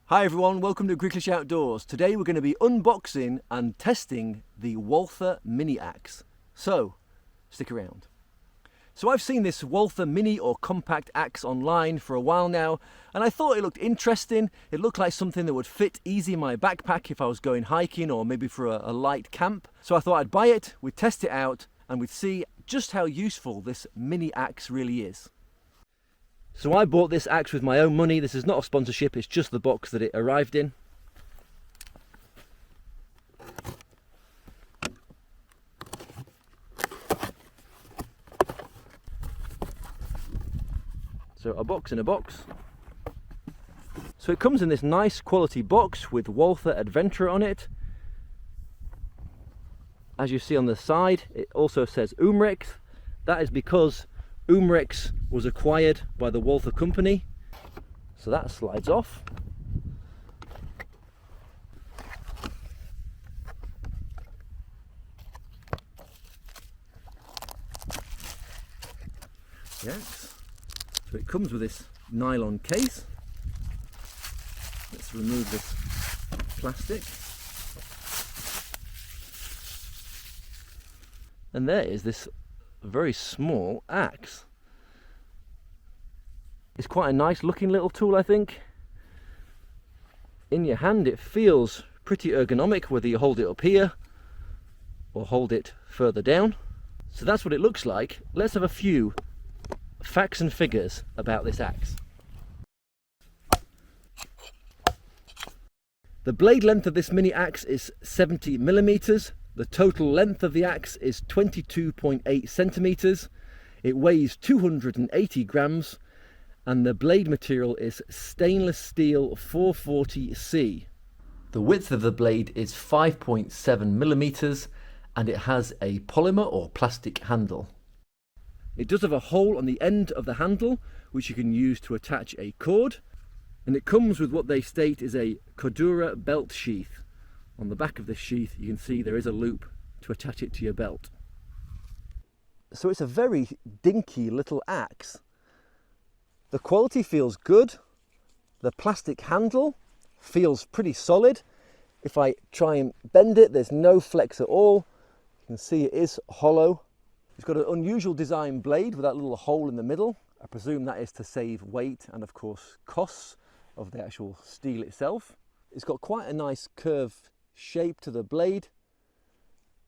Hi everyone, welcome to Gricklish Outdoors. Today we're going to be unboxing and testing the Walther mini axe. So, stick around. So I've seen this Walther mini or compact axe online for a while now, and I thought it looked interesting. It looked like something that would fit easy in my backpack if I was going hiking or maybe for a light camp. So I thought I'd buy it, we'd test it out, and we'd see just how useful this mini axe really is. So I bought this axe with my own money. This is not a sponsorship, it's just the box that it arrived in. So a box in a box. So it comes in this nice quality box with Walther Adventurer on it. As you see on the side, it also says Umarex. That is because Umarex was acquired by the Walther company, so that slides off. Yes, so it comes with this nylon case. Let's remove this plastic. And there is this very small axe. It's quite a nice looking little tool, I think. In your hand it feels pretty ergonomic, whether you hold it up here or hold it further down. So that's what it looks like. Let's have a few facts and figures about this axe. The blade length of this mini axe is 70 millimeters. The total length of the axe is 22.8 centimeters. It weighs 280 grams, and the blade material is stainless steel 440C. The width of the blade is 5.7 millimeters, and it has a polymer or plastic handle. It does have a hole on the end of the handle, which you can use to attach a cord, and it comes with what they state is a Cordura belt sheath. On the back of this sheath you can see there is a loop to attach it to your belt. So it's a very dinky little axe. The quality feels good. The plastic handle feels pretty solid. If I try and bend it, there's no flex at all. You can see it is hollow. It's got an unusual design blade with that little hole in the middle. I presume that is to save weight and of course costs of the actual steel itself. It's got quite a nice curved shape to the blade.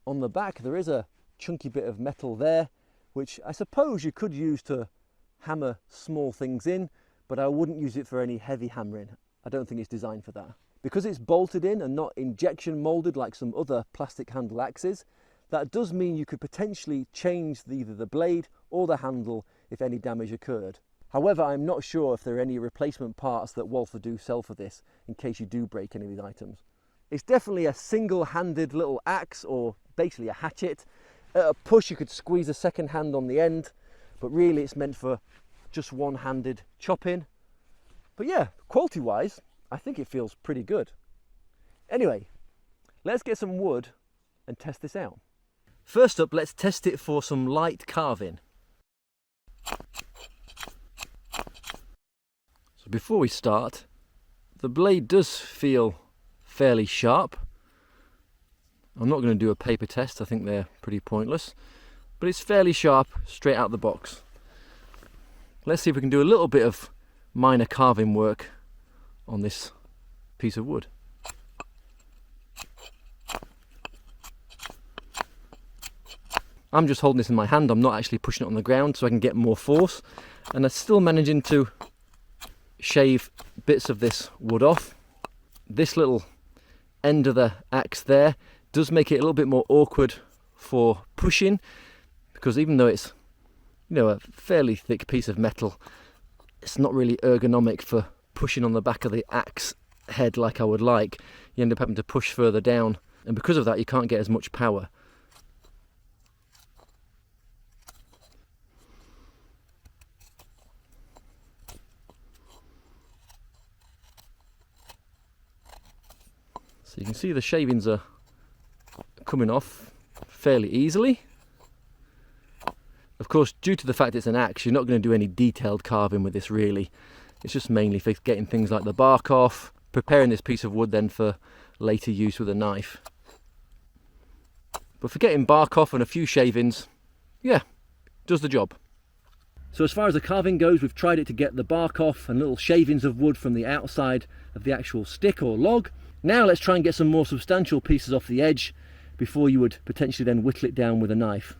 On the back there is a chunky bit of metal there, which I suppose you could use to hammer small things in, but I wouldn't use it for any heavy hammering. I don't think it's designed for that. Because it's bolted in and not injection molded like some other plastic handle axes, that does mean you could potentially change either the blade or the handle if any damage occurred. However, I'm not sure if there are any replacement parts that Walther do sell for this in case you do break any of these items. It's definitely a single-handed little axe, or basically a hatchet. At a push you could squeeze a second hand on the end, but really it's meant for just one-handed chopping. But yeah, quality-wise, I think it feels pretty good. Anyway, let's get some wood and test this out. First up, let's test it for some light carving. So before we start, the blade does feel fairly sharp. I'm not going to do a paper test, I think they're pretty pointless, but it's fairly sharp straight out the box. Let's see if we can do a little bit of minor carving work on this piece of wood. I'm just holding this in my hand, I'm not actually pushing it on the ground so I can get more force, and I'm still managing to shave bits of this wood off. This little end of the axe there does make it a little bit more awkward for pushing, because even though it's, you know, a fairly thick piece of metal, it's not really ergonomic for pushing on the back of the axe head like I would like. You end up having to push further down, and because of that you can't get as much power. So you can see the shavings are coming off fairly easily. Of course, due to the fact it's an axe, you're not going to do any detailed carving with this really. It's just mainly for getting things like the bark off, preparing this piece of wood then for later use with a knife. But for getting bark off and a few shavings, yeah, does the job. So as far as the carving goes, we've tried it to get the bark off and little shavings of wood from the outside of the actual stick or log. Now let's try and get some more substantial pieces off the edge before you would potentially then whittle it down with a knife.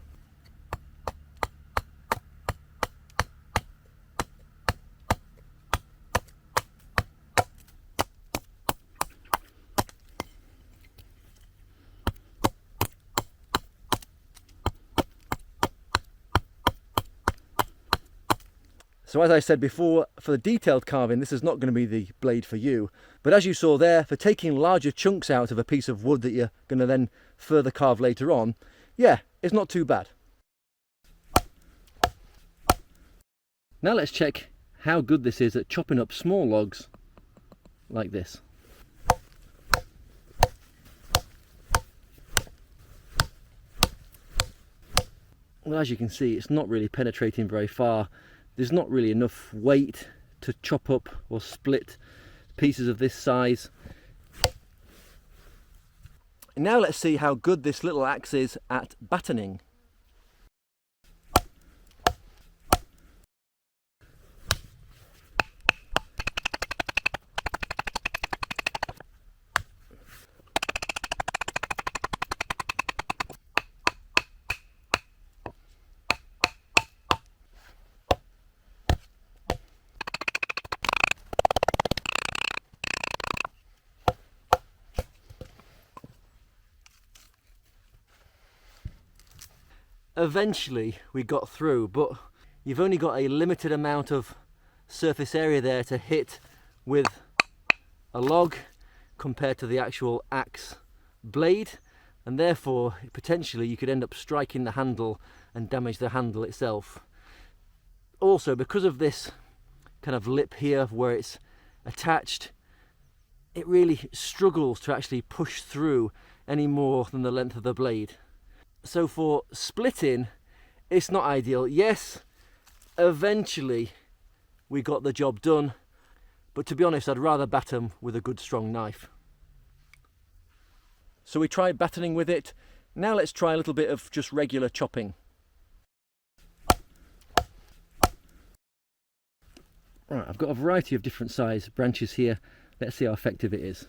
So as I said before, for the detailed carving, this is not going to be the blade for you. But as you saw there, for taking larger chunks out of a piece of wood that you're going to then further carve later on, yeah, it's not too bad. Now let's check how good this is at chopping up small logs like this. Well, as you can see, it's not really penetrating very far. There's not really enough weight to chop up or split pieces of this size. Now let's see how good this little axe is at batoning. Eventually we got through, but you've only got a limited amount of surface area there to hit with a log compared to the actual axe blade, and therefore potentially you could end up striking the handle and damage the handle itself. Also, because of this kind of lip here where it's attached, it really struggles to actually push through any more than the length of the blade. So for splitting, it's not ideal. Yes, eventually we got the job done, but to be honest, I'd rather batten with a good strong knife. So we tried battening with it. Now let's try a little bit of just regular chopping. Right, I've got a variety of different size branches here. Let's see how effective it is.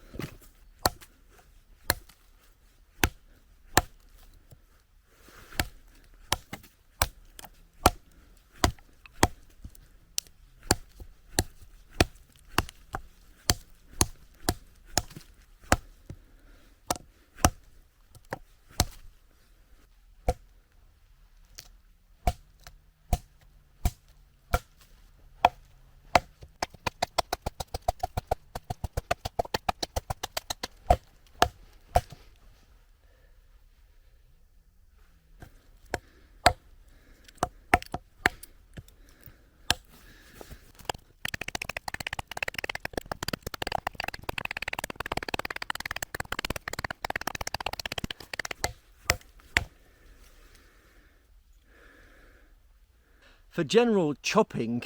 For general chopping,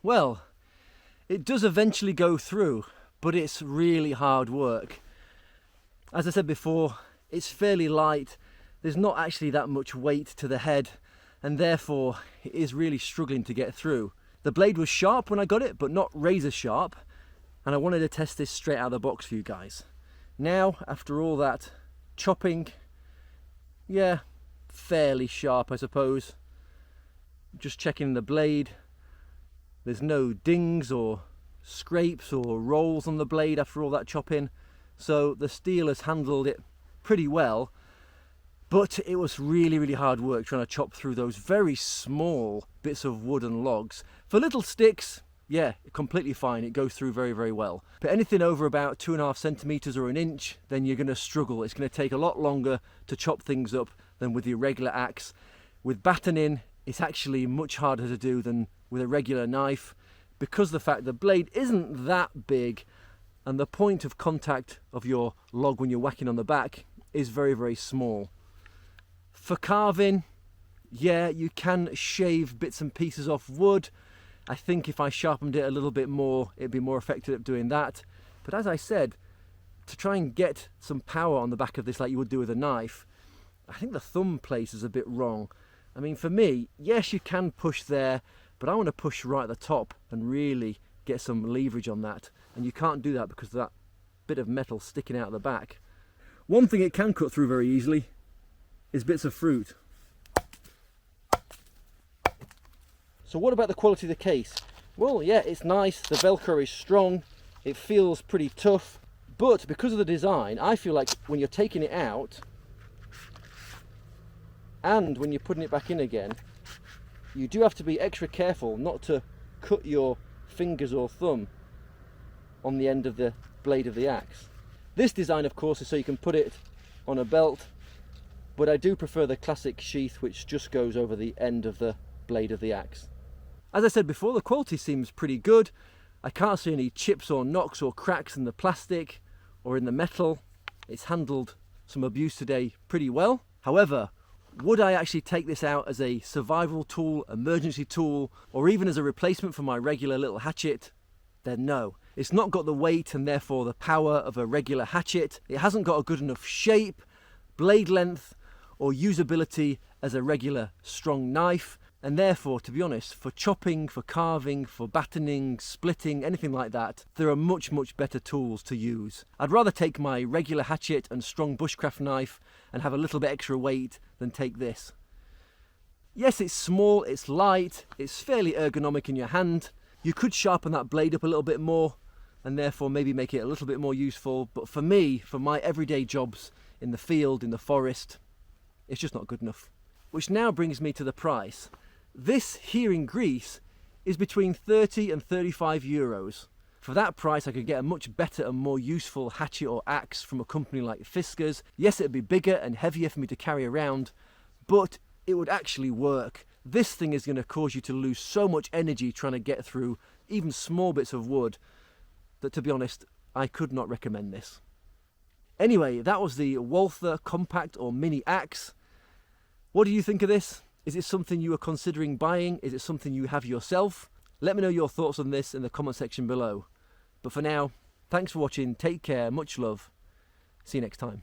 well, it does eventually go through, but it's really hard work. As I said before, it's fairly light. There's not actually that much weight to the head, and therefore it is really struggling to get through. The blade was sharp when I got it, but not razor sharp, and I wanted to test this straight out of the box for you guys. Now, after all that chopping, yeah, fairly sharp I suppose. Just checking the blade, there's no dings or scrapes or rolls on the blade after all that chopping, so the steel has handled it pretty well, but it was really hard work trying to chop through those very small bits of wood and logs. For little sticks, yeah, completely fine, it goes through very well, but anything over about 2.5 centimeters or an inch, then you're going to struggle. It's going to take a lot longer to chop things up than with the regular axe. With batoning, it's actually much harder to do than with a regular knife, because the fact the blade isn't that big and the point of contact of your log when you're whacking on the back is very small. For carving, yeah, you can shave bits and pieces off wood. I think if I sharpened it a little bit more, it'd be more effective at doing that. But as I said, to try and get some power on the back of this like you would do with a knife, I think the thumb place is a bit wrong. I mean, for me, yes, you can push there, but I want to push right at the top and really get some leverage on that. And you can't do that because of that bit of metal sticking out the back. One thing it can cut through very easily is bits of fruit. So what about the quality of the case? Well, yeah, it's nice, the Velcro is strong, it feels pretty tough, but because of the design, I feel like when you're taking it out and when you're putting it back in again, you do have to be extra careful not to cut your fingers or thumb on the end of the blade of the axe. This design, of course, is so you can put it on a belt, but I do prefer the classic sheath which just goes over the end of the blade of the axe. As I said before, the quality seems pretty good. I can't see any chips or knocks or cracks in the plastic or in the metal. It's handled some abuse today pretty well. However, would I actually take this out as a survival tool, emergency tool, or even as a replacement for my regular little hatchet? Then no. It's not got the weight and therefore the power of a regular hatchet. It hasn't got a good enough shape, blade length, or usability as a regular strong knife. And therefore, to be honest, for chopping, for carving, for batoning, splitting, anything like that, there are much, much better tools to use. I'd rather take my regular hatchet and strong bushcraft knife and have a little bit extra weight than take this. Yes, it's small, it's light, it's fairly ergonomic in your hand. You could sharpen that blade up a little bit more and therefore maybe make it a little bit more useful. But for me, for my everyday jobs in the field, in the forest, it's just not good enough. Which now brings me to the price. This here in Greece is between 30 and 35 euros. For that price I could get a much better and more useful hatchet or axe from a company like Fiskars. Yes, it'd be bigger and heavier for me to carry around, but it would actually work. This thing is going to cause you to lose so much energy trying to get through even small bits of wood that, to be honest, I could not recommend this. Anyway, that was the Walther compact or mini axe. What do you think of this? Is it something you are considering buying? Is it something you have yourself? Let me know your thoughts on this in the comment section below. But for now, thanks for watching, take care, much love, see you next time.